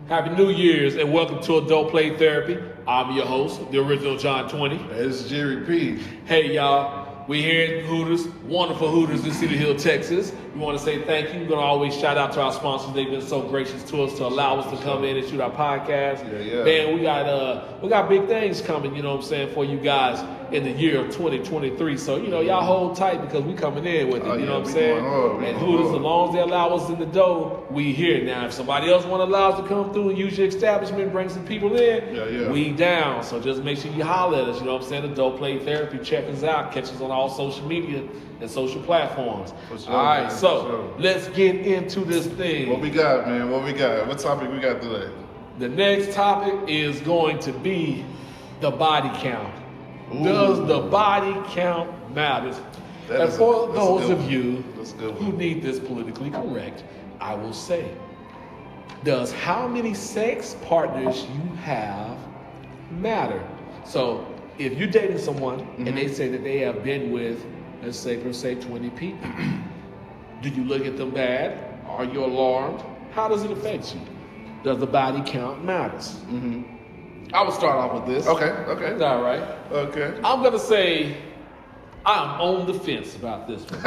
Happy New Year's and welcome to Adult Play Therapy. I'm your host, the original John 20. This is Jerry P. Hey y'all, we here at Hooters, wonderful Hooters in Cedar Hill, Texas. We want to say thank you. We're going to always shout out to our sponsors. They've been so gracious to us to allow us to come in and shoot our podcast. Yeah. Man, we got big things coming, you know what I'm saying, for you guys in the year of 2023. So, y'all hold tight because we coming in with it, you know what I'm saying? And Hooters, as long as they allow us in the door, we here. Now, if somebody else want to allow us to come through and use your establishment, bring some people in, we down. So just make sure you holler at us, you know what I'm saying? Adult Play Therapy, check us out. Catch us on all social media and social platforms. Sure, all right, so let's get into this thing. What we got, man? What we got? What topic we got today? The next topic is going to be the body count. Ooh. Does the body count matter? And for those of you who need this politically correct, I will say, does how many sex partners you have matter? So if you're dating someone and they say that they have been with, let's say, per se, 20 people, do you look at them bad? Are you alarmed? How does it affect you? Does the body count matters? I will start off with this. Okay. All right. Okay. I'm going to say I'm on the fence about this one.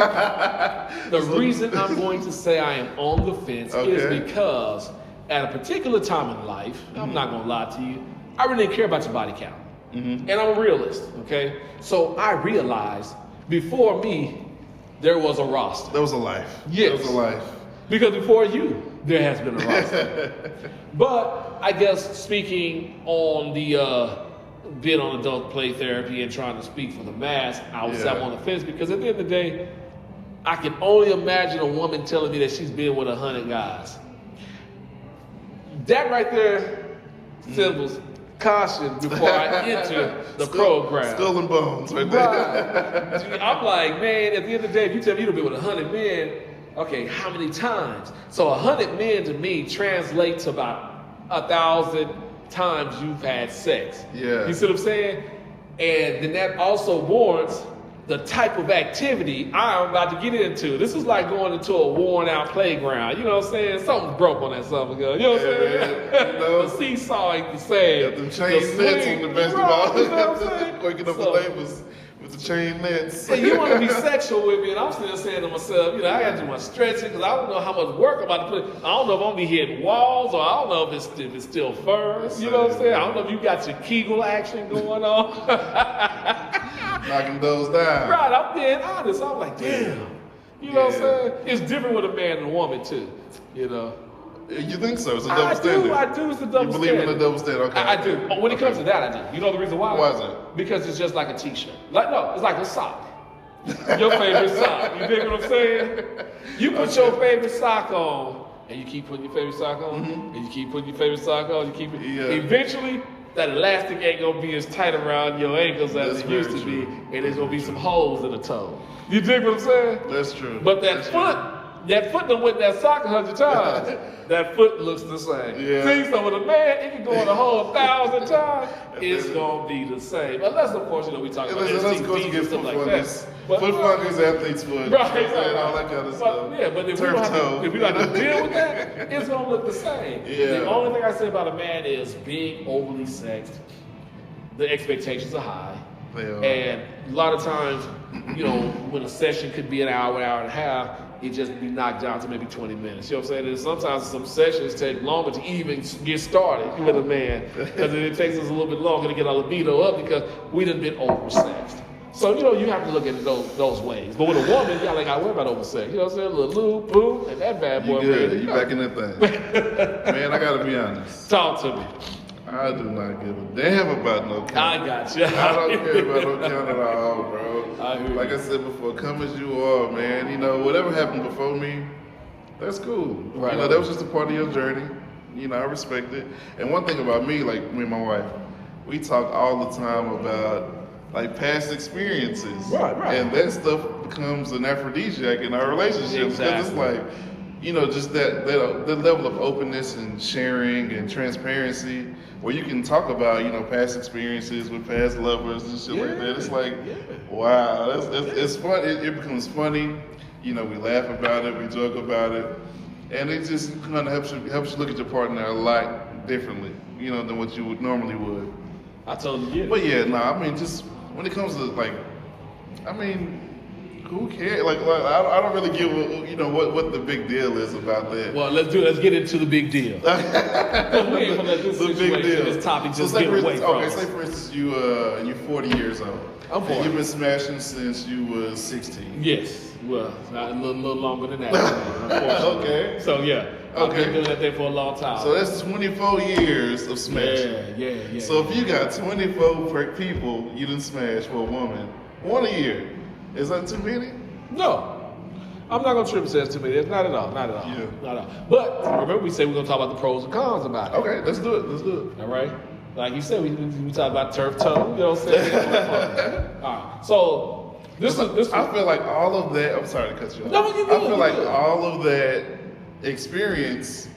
The reason I'm going to say I am on the fence is because at a particular time in life, I'm not going to lie to you, I really didn't care about your body count. And I'm a realist, okay? So I realized before me, there was a roster. There was a life. Yes. There was a life. Because before you, there has been a roster. But I guess speaking on the bit on adult play therapy and trying to speak for the mass, I would say I'm on the fence because at the end of the day, I can only imagine a woman telling me that she's been with 100 guys. That right there symbols caution before I enter the program. Skull and bones right there. Right. I'm like, man, at the end of the day, if you tell me you've been with 100 men, okay, how many times? So 100 men to me translates to about 1,000 times you've had sex. Yeah. You see what I'm saying? And then that also warrants the type of activity I'm about to get into. This is like going into a worn out playground. You know what I'm saying? Something's broke on that something. You know what I'm saying? The seesaw ain't the same. Got them chain nets on the basketball. Right, you know what I'm saying? Waking up the neighbors with the chain nets. And you want to be sexual with me, and I'm still saying to myself, I got to do my stretching because I don't know how much work I'm about to put. I don't know if I'm going to be hitting walls, or I don't know if it's still firm. You know what I'm saying? I don't know if you got your Kegel action going on. Knocking those down. Right, I'm being honest. I'm like, damn. You know what I'm saying? It's different with a man and a woman, too. You think so? It's a double standard. I do. It's a double standard. You believe in a double standard? Okay. I do. When it comes to that, I do. You know the reason why? Why is it? Because it's just like a t-shirt. It's like a sock. Your favorite sock. You dig what I'm saying? You put your favorite sock on, and you keep putting your favorite sock on, and you keep putting your favorite sock on, you keep it. Yeah. Eventually, that elastic ain't gonna be as tight around your ankles as it used to be, and there's gonna be some holes in the toe. You dig what I'm saying? That's true. But that foot done went that sock 100 times. That foot looks the same. Yeah. See, so with a man, it can go in a hole 1,000 times. It's gonna be the same. Unless, of course, we talk about STDs and stuff like that. Foot fungus, athlete's foot. Right. All that kind of stuff. Yeah, but if we don't have to deal with that, it's gonna look the same. Yeah. The only thing I say about a man is being overly sexed. The expectations are high. And a lot of times, when a session could be an hour and a half, it just be knocked down to maybe 20 minutes. You know what I'm saying? And sometimes some sessions take longer to even get started with a man because it takes us a little bit longer to get our libido up because we done been oversexed. So, you have to look at it those ways. But with a woman, y'all ain't got to worry about oversex. You know what I'm saying? A little lube, boom, and that bad boy. You good. You back in that thing. Man, I got to be honest. Talk to me. I do not give a damn about no count. I got you. I don't care about no count at all, bro. Like I said before, come as you are, man. Whatever happened before me, that's cool. Right. That was just a part of your journey. I respect it. And one thing about me, like me and my wife, we talk all the time about like past experiences. Right. And that stuff becomes an aphrodisiac in our relationship. Exactly. Because it's like, just that level of openness and sharing and transparency where you can talk about, past experiences with past lovers and shit like that. It's like, wow, it's fun. It becomes funny. We laugh about it, we joke about it. And it just kind of helps you look at your partner a lot differently, you know, than what you would normally would. I totally get it. But yeah, I mean, just when it comes to like, I mean, who cares? Like I don't really give you know what the big deal is about that. Well, let's get into the big deal. We ain't gonna let this situation, this topic just get away from us. Say for instance, you're 40 years old. I'm 40. And you've been smashing since you was 16. Yes. Well, not a little longer than that. Unfortunately. Okay. So yeah. I've been doing that there for a long time. So that's 24 years of smashing. Yeah. So if you got 24 people you didn't smash for a woman, 1 a year, is that too many? No. I'm not gonna trip and say it's too many. Not at all. Not at all. Yeah. Not at all. But remember, we said we're gonna talk about the pros and cons about it. Okay, let's do it. All right. Like you said, we talk about turf toe. You know what I'm saying? All right. So this is. I feel like all of that. I'm sorry to cut you off. No, you good. I feel like all of that experience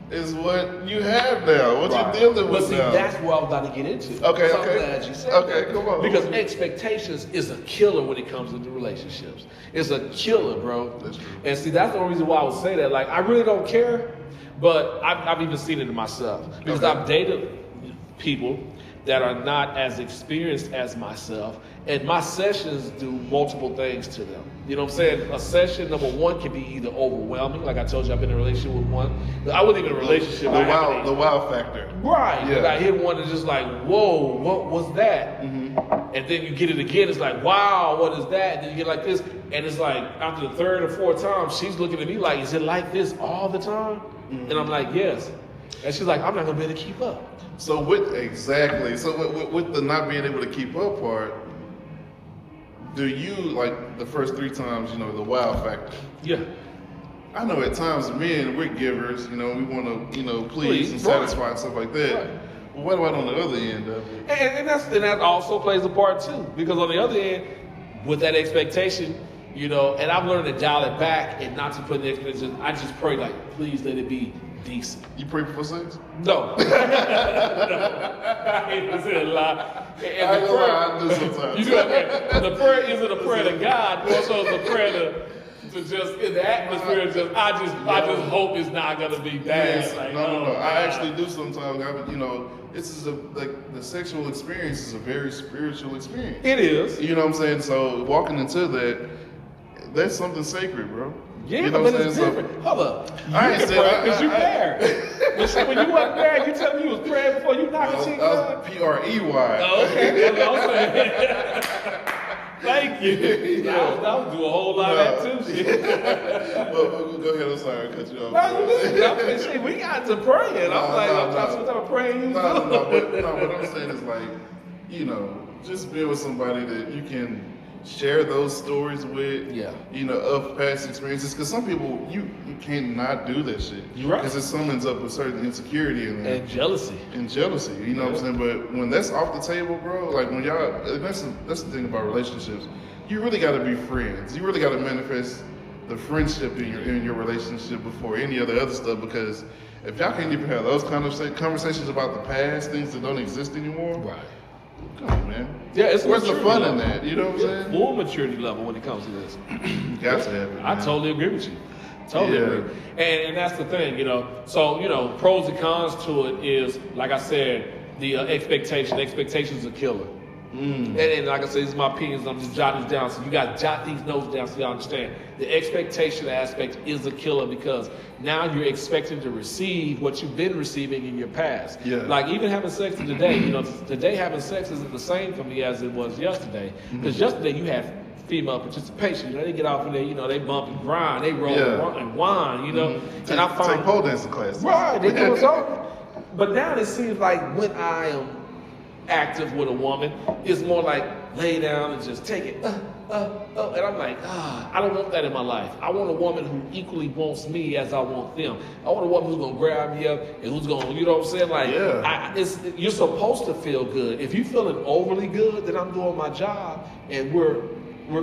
is what you have now. What you're dealing with But see, now. that's what I'm about to get into. Okay, so okay. I'm glad you said Okay, that. come on. Because expectations is a killer when it comes into relationships. It's a killer, bro. That's true. And see, that's the only reason why I would say that. Like, I really don't care, but I've even seen it in myself. Because Okay. I've dated people that are not as experienced as myself, and my sessions do multiple things to them. You know what I'm saying? A session, number one, can be either overwhelming, like I told you, I've been in a relationship with one. I wasn't even in a relationship. The wow factor. Right. Yeah. But I hit one that's just like, whoa, what was that? Mm-hmm. And then you get it again, it's like, wow, what is that? And then you get like this, and it's like, after the third or fourth time, she's looking at me like, is it like this all the time? Mm-hmm. And I'm like, yes. And she's like, I'm not gonna be able to keep up. So with the not being able to keep up part, do you like the first 3 times, you know, the wow factor? Yeah. I know at times men, we're givers, you know, we want to, you know, please and right. satisfy and stuff like that. Right. But what about on the other end of it? And that also plays a part too, because on the other end, with that expectation, you know, and I've learned to dial it back and not to put the expectation. I just pray like, please let it be decent. You pray for sex? No. No. I ain't gonna say a lie. I ain't gonna lie, I do sometimes. You do that. The prayer isn't a prayer to God, more so it's a prayer to just in the atmosphere. I just hope it's not gonna be bad. Yes. Like, No. I actually do sometimes. You know, this is like the sexual experience is a very spiritual experience. It is. You know what I'm saying? So walking into that, that's something sacred, bro. Yeah, you know but what I'm it's saying? different. Hold up. I ain't saying because you married. But see, when you wasn't married, you tell me you was praying before you knocked a chick I out. was PREY. Oh, okay. That's what I'm saying. Thank you. Yeah. I would do a whole lot of that too. Shit. Well, go ahead. I'm sorry, I cut you off. No, you good. Shit, we got to praying. I'm like, I'm trying to see what type of praying you do. No, what I'm saying is like, you know, just be with somebody that you can share those stories with, Yeah. you know, of past experiences. Because some people, you cannot do that shit. You're right. Because it summons up a certain insecurity in there. And jealousy. And jealousy, you know what I'm saying? But when that's off the table, bro, like when y'all, that's the thing about relationships. You really got to be friends. You really got to manifest the friendship in your relationship before any of the other stuff. Because if y'all can't even have those kind of conversations about the past, things that don't exist anymore, Right. come on, man. Yeah, it's where's the fun level. in that? You know what I'm saying? Full maturity level when it comes to this. Got to have it. I man. totally agree with you. Totally agree. And that's the thing, you know. So, you know, pros and cons to it is, like I said, the expectation. Expectations are killer. And like I said, these are my opinions. I'm just jotting this down. So you got to jot these notes down so y'all understand. The expectation aspect is a killer because now you're expecting to receive what you've been receiving in your past. Yeah. Like even having sex today, you know, today having sex isn't the same for me as it was yesterday. Because yesterday you had female participation. You know, they get off in there, you know, they bump and grind, they roll and whine, you know. And I find take pole dancing classes. right, they do something. But now it seems like when I am active with a woman, it's more like lay down and just take it. And I'm like, I don't want that in my life. I want a woman who equally wants me as I want them. I want a woman who's gonna grab me up and who's gonna, you know what I'm saying? Like, you're supposed to feel good. If you're feeling overly good, then I'm doing my job and we're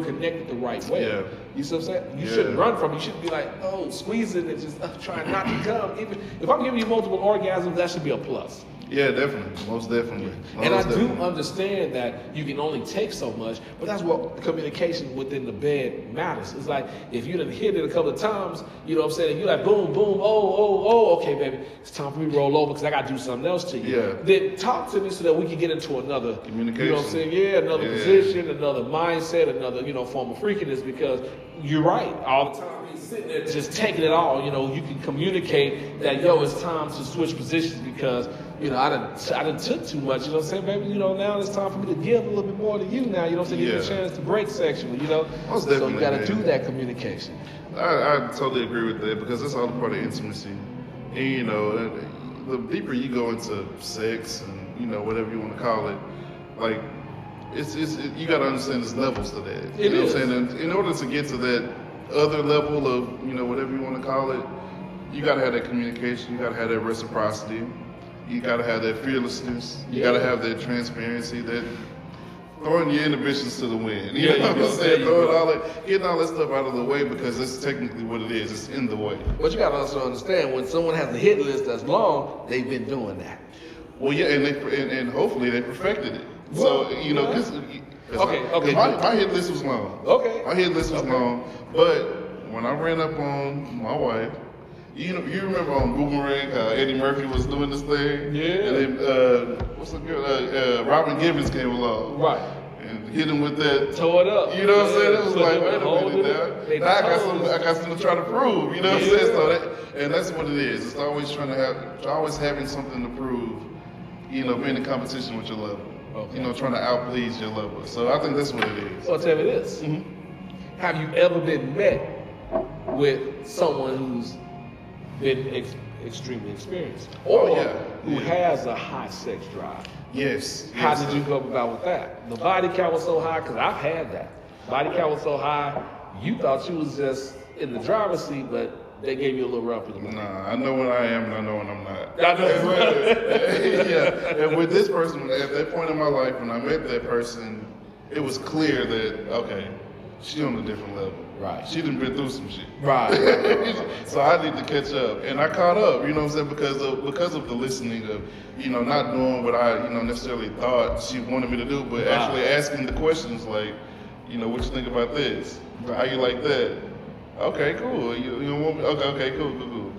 connected the right way. Yeah. You see what I'm saying? You shouldn't run from it. You shouldn't be like, squeezing and just trying not to come. Even if I'm giving you multiple orgasms, that should be a plus. Yeah, definitely. Most definitely. And I do understand that you can only take so much, but that's what communication within the bed matters. It's like if you done hit it a couple of times, you know what I'm saying, you're like boom, boom, oh, okay, baby, it's time for me to roll over because I got to do something else to you. Yeah. Then talk to me so that we can get into another communication. You know what I'm saying? Yeah, another position, another mindset, another, form of freakiness, because you're right. All the time he's sitting there just taking it all, you can communicate that, it's time to switch positions because I done took too much, what I'm saying, baby, now it's time for me to give a little bit more to you now, what I'm saying, give you a chance to break sexually, Most so you got to man. do that communication. I totally agree with that because that's all part of intimacy. And, the deeper you go into sex and, whatever you want to call it, like, you got to understand there's levels to that. It know is. what I'm saying? And in order to get to that other level of, whatever you want to call it, you got to have that communication, you got to have that reciprocity. You got to have that fearlessness. You got to have that transparency, that throwing your inhibitions to the wind. You know what I'm saying? Getting all that stuff out of the way because that's technically what it is. It's in the way. But you got to also understand when someone has a hit list that's long, they've been doing that. Well, yeah, and hopefully they perfected it. So, because my hit list was long. Okay. My hit list was long, but when I ran up on my wife, you remember on Boomerang, Eddie Murphy was doing this thing? Yeah. And then, what's the girl? Robin Givens came along. Right. And hit him with that. Tore it up. You know what I'm saying? It was So like, they wait a minute now. I got something to try to prove. You know what I'm saying? So and that's what it is. It's always always having something to prove. Being in competition with your level. Okay. Trying to outplease your level. So I think that's what it is. So tell me this. Mm-hmm. Have you ever been met with someone who's been extremely experienced, or who has a high sex drive? Yes. How did you go about with that? The body count was so high, because I've had that. Body count was so high, you thought you was just in the driver's seat, but they gave you a little rough in the morning. Nah, I know when I am and I know when I'm not. I know. Yeah. And with this person, at that point in my life, when I met that person, it was clear that, okay, she on a different level. Right. She done been through some shit. Right. So I need to catch up. And I caught up, you know what I'm saying, because of the listening of, not doing what I, necessarily thought she wanted me to do, but actually asking the questions like, what you think about this? Right. How you like that? Okay, cool. You want me? Okay, cool.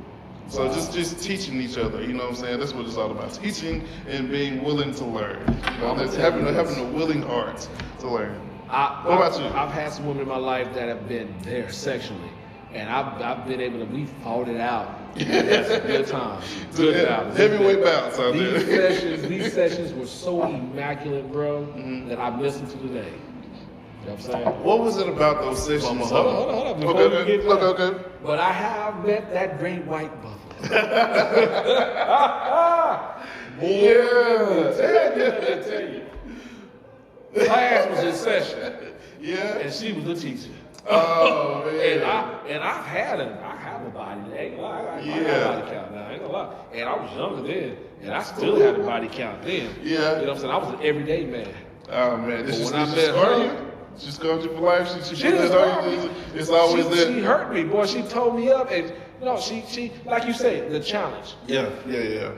So just teaching each other, you know what I'm saying? That's what it's all about. Teaching and being willing to learn. That's having a willing heart to learn. What about you? I've had some women in my life that have been there sexually, and I've been able to, we fought it out. That's a good time. Good bounce. Heavyweight bounce out there. These sessions were so immaculate, bro, that I miss them to today. You know what I'm saying? What was it about those sessions? Hold on. Okay. But I have met that great white buffalo. Let me tell you. Class was in session. Yeah. And she was the teacher. Oh man. And I have a body. I ain't gonna lie. I got a body count now. I ain't gonna lie. And I was younger then, and I still had a body count then. Yeah. You know what I'm saying? I was an everyday man. Oh man. Did she scar you? She scarred you for life. She didn't scar me. It's always there. She hurt me, boy. She told me up, and she like you say, the challenge. Yeah.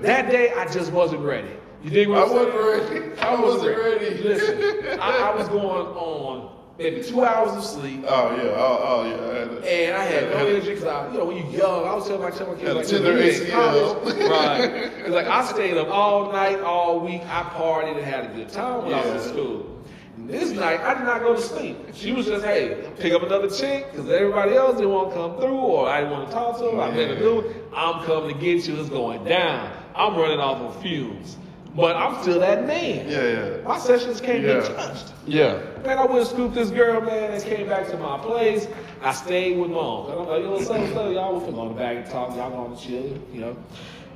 That day, I just wasn't ready. You dig what I'm saying? I wasn't ready. Listen, I was going on maybe 2 hours of sleep. Oh yeah. And I had no energy because when you're young, I was telling my kids like, tender ACL. Right. It's like I stayed up all night, all week. I partied and had a good time when I was in school. This night, I did not go to sleep. She was just, hey, pick up another chick, because everybody else didn't want to come through, or I didn't want to talk to them. I had to do it. I'm coming to get you. It's going down. I'm running off of fumes. But I'm still that man. Yeah. My sessions can't get touched. Yeah. Man, I went and scooped this girl, man, and came back to my place. I stayed with mom. And I'm like, what's up? Y'all was on the back and talk. Y'all going to chill,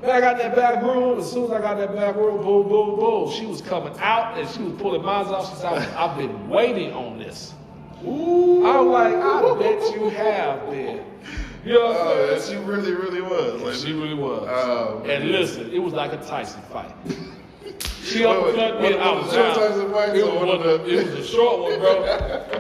Man, I got that back room. As soon as I got that back room, boom, boom, boom. She was coming out and she was pulling mine off. She said, I've been waiting on this. Ooh. I'm like, I bet you have been. You know what I'm saying? She really, really was. Like, she really was. Oh, and listen, it was like a Tyson fight. She uppercut me. I was short Tyson fight. It was a short one, bro.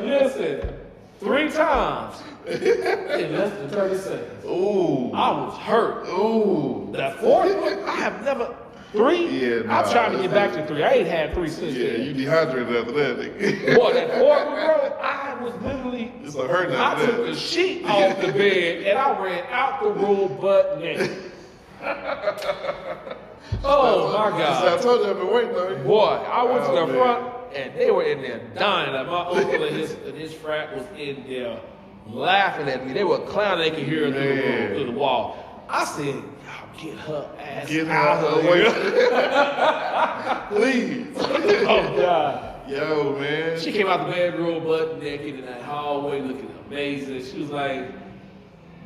Listen, 3 times. In less than 30 seconds. Ooh. I was hurt. Ooh. That 4th one, I have never. 3? Yeah, nah, I'm trying to get back to 3. I ain't had 3 since Yeah, then. you dehydrated after that, nigga. Boy, that 4th one, bro, I was literally, It's like hurting I after took that. the sheet off the bed and I ran out the room butt naked. Oh my God. I told you I've been waiting on you. Boy, I went to the man. front and they were in there dying. Like my uncle and his frat was in there laughing at me. They were clowning. They could hear it through the wall. I said, y'all get her ass out of here. Please. Oh God. Yo, man. She came out the bedroom butt naked in that hallway looking amazing. She was like,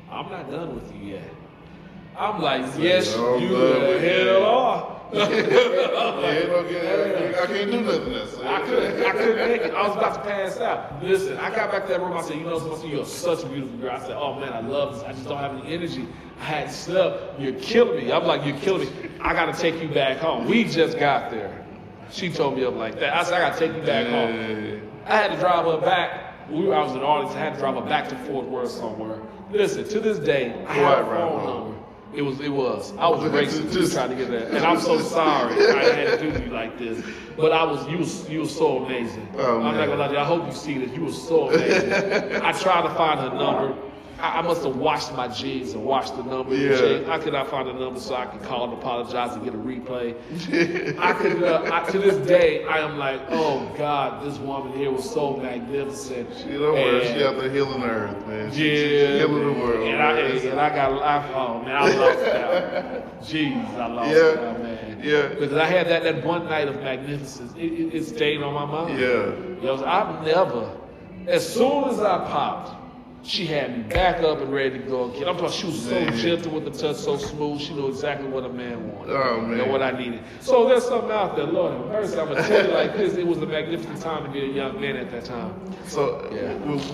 I'm not done with you yet. I'm like, yes, you the hell are. I can't do nothing else. I couldn't make it. I was about to pass out. Listen, I got back to that room. I said, you know something? You're such a beautiful girl. I said, oh man, I love this. I just don't have any energy. I hadn't slept. You're killing me. I'm like, you're killing me. I got to take you back home. We just got there. She told me up like that. I said, I got to take you back home. I had to drive her back. I was in Arlington. I had to drive her back to Fort Worth somewhere. Listen, to this day, I have a phone number. It was. I was racing just trying to get that, and I'm so sorry I had to do you like this. But you was so amazing. Oh, I'm not gonna lie to you. I hope you see this. You were so amazing. I tried to find her number. I must have washed my jeans and washed the number. Yeah. I could not find the number so I could call and apologize and get a replay. I could. To this day, I am like, oh God, this woman here was so magnificent. She don't worry. She out there healing the earth, man. She's healing the world. And I lost out. Jeez, I lost out, man. Yeah. Because I had that one night of magnificence. It stayed on my mind. Yeah. You know, I've never, as soon as I popped, she had me back up and ready to go again. I'm talking, she was so gentle with the touch, so smooth. She knew exactly what a man wanted. Oh, man. And what I needed. So there's something out there, Lord have mercy. I'm going to tell you like this. It was a magnificent time to be a young man at that time. So,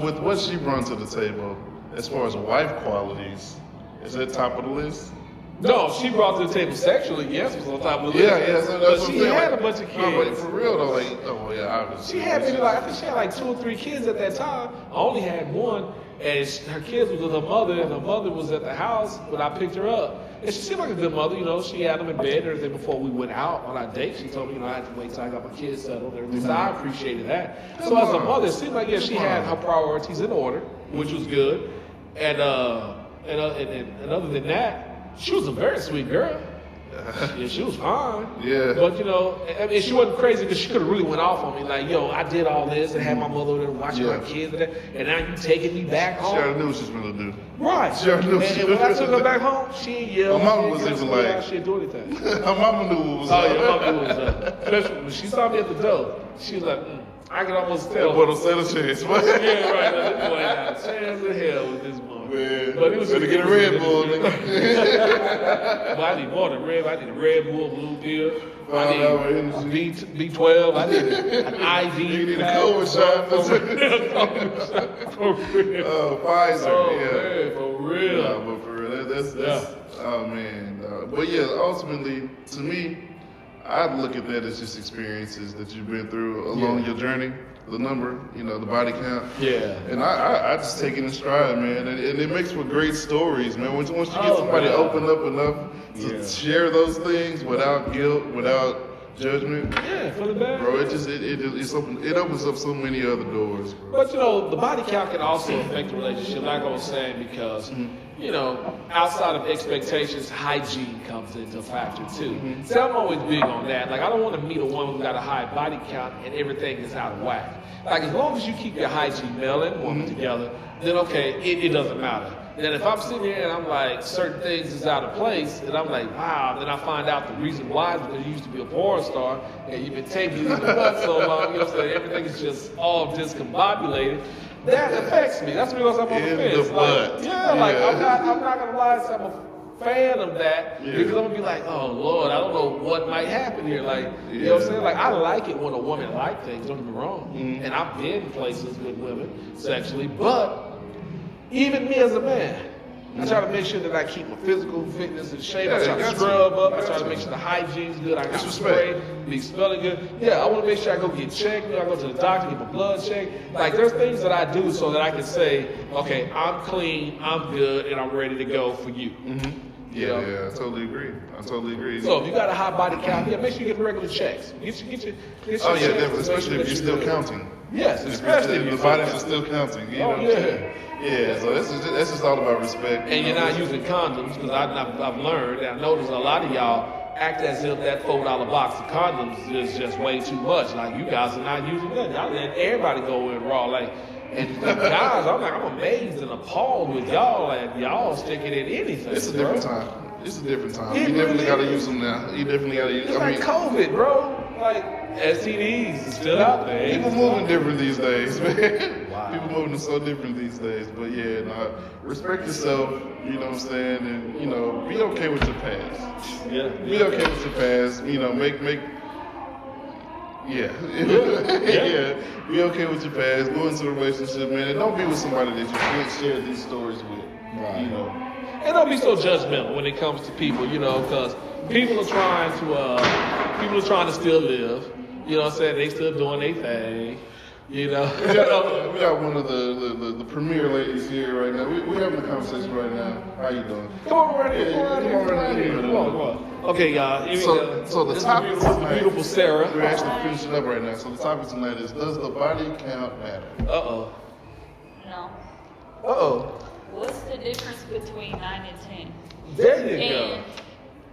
with what she brought to the table, as far as wife qualities, is that top of the list? No, she brought to the table sexually, yes, was on top of the list. Yeah, so that's but what she I'm saying. had a bunch of kids. No, but for real though, like, oh yeah, obviously. She had maybe I think she had like 2 or 3 kids at that time. I only had one, and her kids was with her mother, and her mother was at the house when I picked her up. And she seemed like a good mother, you know. She had them in bed and everything before we went out on our date. She told me, you know, I had to wait till I got my kids settled and everything. So I appreciated that. So as a mother, it seemed like she had her priorities in order, which was good. And other than that, she was a very sweet girl. Yeah, she was fine. Yeah. But you know, I mean, she wasn't crazy because she could have really went off on me like, yo, I did all this and had my mother there watching my kids and now you taking me back home. She already knew what she was gonna do. Right. She already knew what And when I took her back home, she ain't yelled. My mama was even like, she didn't do anything. Her mama knew what was Oh up. yeah, my mama knew what was up. Especially when she saw me at the door, she was like, I can almost tell. But don't stand a chance. Yeah, right. This boy had a chance in hell with this woman. Man, But it was better get a Red Bull, But I need more than Red. I need a Red Bull, blue pill. I need B12. I need an IV. You need a cold shot. For real. Pfizer, Oh, yeah. man, for real. Nah, but for real, that's oh man. But yeah, ultimately, to me, I'd look at that as just experiences that you've been through along your journey. The number, you know, the body count. Yeah. And I just take it in stride, man. And it makes for great stories, man. Once you get somebody open up enough to share those things without guilt, without judgment. Yeah, for the bad. Bro, it opens up so many other doors, bro. But you know, the body count can also affect the relationship, like I was saying, because you know, outside of expectations, hygiene comes into a factor too. So I'm always big on that. Like I don't want to meet a woman who got a high body count and everything is out of whack. Like as long as you keep your hygiene, male and woman together, then okay, it doesn't matter. Then if I'm sitting here and I'm like, certain things is out of place, and I'm like, wow, then I find out the reason why is because you used to be a porn star, and you've been taking it in the butt so long, you know what I'm saying? Everything is just all discombobulated. That affects me. That's because I'm on the fence. Like I'm not gonna lie and say I'm a fan of that because I'm gonna be like, oh Lord, I don't know what might happen here. Like, you know what I'm saying? Like I like it when a woman like things, don't get me wrong. And I've been places with women sexually, but even me as a man, I try to make sure that I keep my physical fitness in shape. I try to scrub up. I try to make sure the hygiene's good. I got spray, be smelling good. Yeah, I want to make sure I go get checked. I go to the doctor, get my blood checked. Like there's things that I do so that I can say, okay, I'm clean, I'm good, and I'm ready to go for you. Yeah, I totally agree. So if you got a high body count, make sure you get the regular checks. Get your Oh yeah, checks, definitely, especially if you're still counting. Yes, especially if the bodies are still counting. You know what I'm saying? Yeah, so that's just all about respect. And you're not using condoms, because I've learned, and I noticed a lot of y'all act as if that $4 box of condoms is just way too much. Like, you guys are not using that. Y'all let everybody go in raw. Like, and guys, I'm amazed and appalled with y'all. Like, y'all sticking in anything. It's a different time. You definitely got to use them now. You definitely got to use them. It's like COVID, bro. Like, STDs is still out there. People moving different these days, man. Wow. People moving so different these days. But yeah, respect yourself, you know what I'm saying? And, be okay with your past. Yeah. Be okay with your past. Yeah. Be okay with your past. Go into a relationship, man. And don't be with somebody that you can't share these stories with. Right. And don't be so judgmental when it comes to people, because people are trying to still live. You know what I'm saying? They still doing their thing. We got one of the premier ladies here right now. We're having a conversation right now. How you doing? Come on right here. Come on. Okay, y'all. So the topic tonight, beautiful Sarah. We're actually finishing up right now. So the topic tonight is: does the body count matter? No. Uh-oh. What's the difference between 9 and 10? There you go.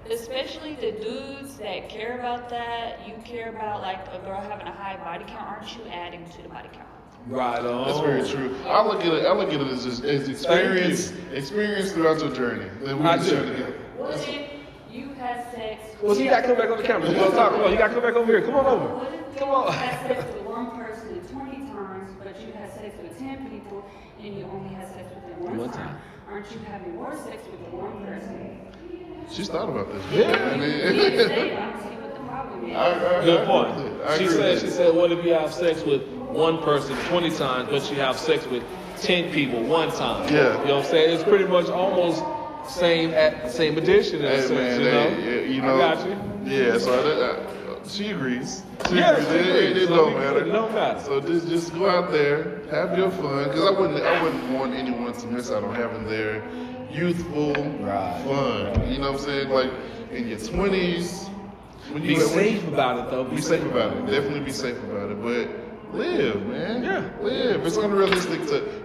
And especially the dudes that care about that, you care about like a girl having a high body count, aren't you adding to the body count? Right on. That's very true. I look at it as just experience throughout your journey. That we can share together. What if you had sex? Well, so you got to come back on the camera. You want to talk? Come on, you got to come back over here. Come on over. What if Come on. you had sex with one person 20 times, but you had sex with 10 people, and you only had sex with them one time? Aren't you having more sex with the one person? She's thought about this. Yeah. I don't see what the problem is. Good point. She said, what if you have sex with one person 20 times, but you have sex with 10 people one time? Yeah. You know what I'm saying? It's pretty much almost same edition in a sense, man, I got you. Yeah, so she agrees. She agrees. It don't matter. It don't matter. So just go out there, have your fun, because I wouldn't want anyone to miss out on having their youthful fun. You know what I'm saying? Like in your 20s. Be safe about it, though. Be safe about it. Definitely be safe about it. But live, man. Yeah. Live. It's unrealistic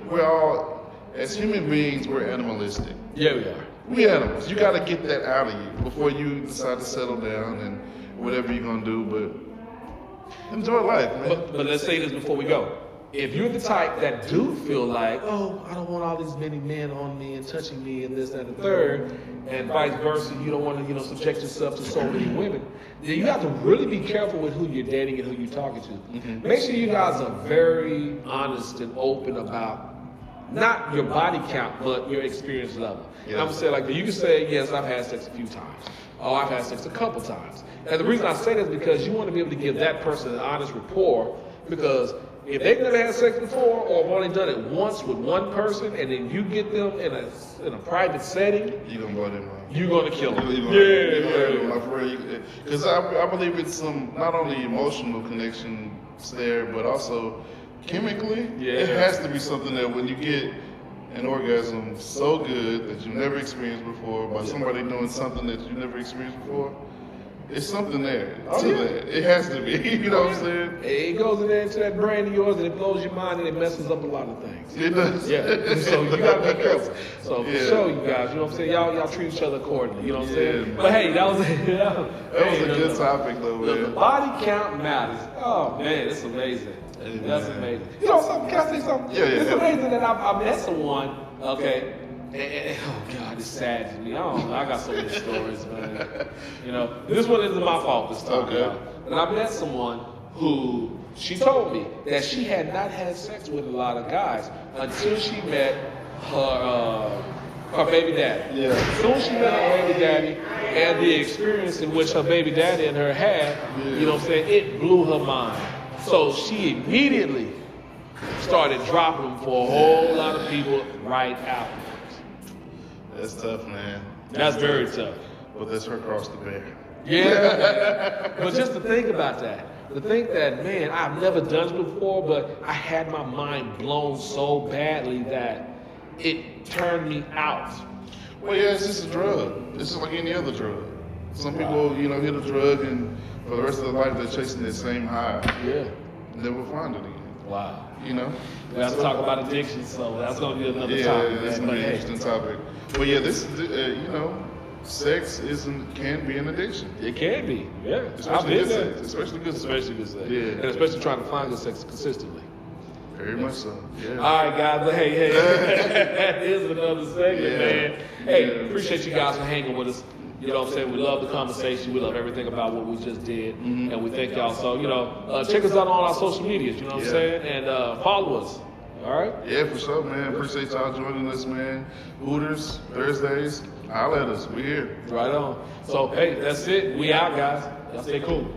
we're all, as human beings, we're animalistic. Yeah, we are. We animals. You got to get that out of you before you decide to settle down and whatever you're going to do. But enjoy life, man. But let's say this before we go. If you're the type that do feel like, oh, I don't want all these many men on me and touching me and this, that, and the third, and vice versa, you don't want to, subject yourself to so many women, then you have to really be careful with who you're dating and who you're talking to. Mm-hmm. Make sure you guys are very honest and open about not your body count, but your experience level. Yeah. And I'm gonna say like, you can say, yes, I've had sex a few times. Oh, I've had sex a couple times. And the reason I say that is because you want to be able to give that person an honest rapport, because if they've never had sex before or have only done it once with one person, and then you get them in a private setting, you're gonna blow them out. You're gonna kill them. Because I believe it's some not only emotional connections there, but also chemically. Yeah. It has to be something that when you get an orgasm so good that you've never experienced before by somebody doing something that you've never experienced before. It's something there that. It has to be. You know what I'm saying? It goes in there into that brain of yours and it blows your mind and it messes up a lot of things. It does. Yeah. So you gotta be careful. So for sure, you guys, you know what I'm saying? Y'all treat each other accordingly. You know what I'm saying? Man. But hey, that was a good topic though, man. The body count matters. Oh man, it's amazing. That's amazing. You know something? Can I say something? Yeah. It's amazing that I met someone, okay, and oh God, it's sad to me. I got so many stories, man. This one isn't my fault this time. Okay. But I met someone who, she told me that she had not had sex with a lot of guys until she met her baby daddy. Yeah. As soon as she met her baby daddy and the experience in which her baby daddy and her had, you know what I'm saying, it blew her mind. So she immediately started dropping them for a whole lot of people right afterwards. That's tough, man. That's very tough. But that's her cross to bear. Yeah. But just to think about that. To think that, man, I've never done this before, but I had my mind blown so badly that it turned me out. Well, yeah, it's just a drug. It's just like any other drug. Some people, you know, hit a drug and for the rest of their life they're chasing that same high. Yeah. Never find it again. Wow. You know? We have to talk about addiction, so that's going to be another topic. Yeah, that's gonna be an interesting topic. But yeah, this, you know, sex can be an addiction. It can be, yeah. Especially good sex. Especially good sex. Especially good sex. Yeah. And especially trying to find good sex consistently. Very much so. Yeah. All right, guys. But hey, that is another segment, man. Hey, Yeah. appreciate you guys for hanging with us. You know what I'm saying? We love the conversation. We love everything about what we just did. And we thank y'all. So, you know, check us out on our social medias, you know what I'm saying? And follow us. All right? Yeah, for sure, man. Appreciate y'all joining us, man. Hooters, Thursdays. Holla at us. We here. Right on. So, hey, that's it. We out, guys. Y'all stay cool.